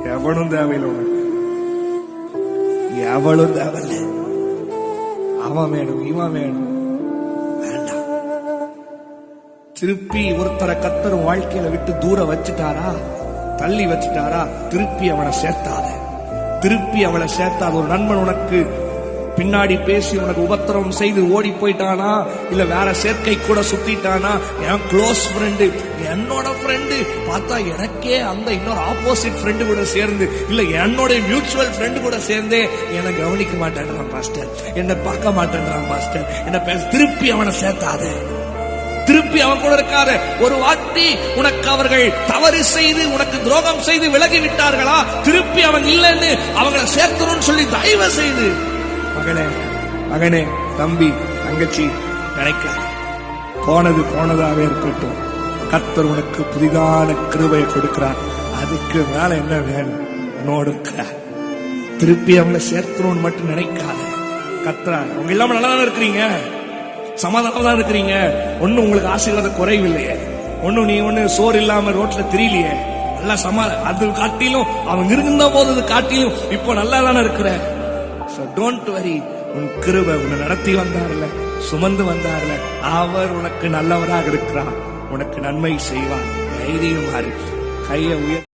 எவனும் தேவையில்லை உனக்கு, எவளும் தேவையில்லை. அவன் வேணும், இவன் வேணும், வேண்டாம். திருப்பி ஒருத்தரை கர்த்தர் வாழ்க்கையில விட்டு தூரம் வச்சுட்டாரா, தள்ளி வச்சுட்டாரா, திருப்பி அவனை சேர்த்தாத, திருப்பி அவளை சேர்த்தாத. ஒரு நண்பன் உனக்கு பின்னாடி பேசி உனக்கு உபத்திரவம் செய்து ஓடி போயிட்டானா, இல்ல வேற சேர்க்கை கூட சுத்திட்டானா, என் க்ளோஸ் ஃப்ரெண்டு, என்னோட ஃப்ரெண்டு பார்த்தா எனக்கே அந்த இன்னொரு ஆப்போசிட் ஃப்ரெண்டு கூட சேர்ந்து, இல்ல என்னோட மியூச்சுவல் ஃப்ரெண்டு கூட சேர்ந்தே என்னை கவனிக்க மாட்டேன்றான் பாஸ்டர், என்னை பார்க்க மாட்டேன்றான் பாஸ்டர், என்ன பேச. திருப்பி அவனை சேர்த்தாத, திருப்பி அவன் கூட இருக்காத. ஒரு வாட்டி உனக்கு அவர்கள் தவறு செய்து உனக்கு துரோகம் செய்து விலகி விட்டார்களா, திருப்பி அவன் இல்லைன்னு அவங்களை சேர்த்தணும்னு சொல்லி தயவு செய்து மகனே, மகனே, தம்பி, தங்கச்சி நினைக்காத. போனது போனதாவே இருக்கட்டும். கர்த்தர் உனக்கு புதிதான கிருபையை கொடுக்கிறார். அதுக்கு மேல என்ன வேணும்? உன்னோடு இருக்க. திருப்பி அவங்களை சேர்த்தணும்னு மட்டும் நினைக்காத. கர்த்தர் அவங்க இல்லாம நல்லா தான் இருக்கிறீங்க, சமாதானம் தான் இருக்கிறீங்க, ஒன்னும் உங்களுக்கு ஆசீர்வாத குறைவில்லையே, ஒன்னும் நீ ஒண்ணு சோறு இல்லாம ரோட்ல தெரியலையே, நல்லா அது காட்டிலும் அவங்க இருந்த போது காட்டிலும் இப்போ நல்லா தானே இருக்கிற. So don't worry. உன் கிருபை உன்னை நடத்தி வந்தார்ல, சுமந்து வந்தார்ல, அவர் உனக்கு நல்லவராக இருக்கிறார், உனக்கு நன்மை செய்வார். தைரியமாறு கையை உயர்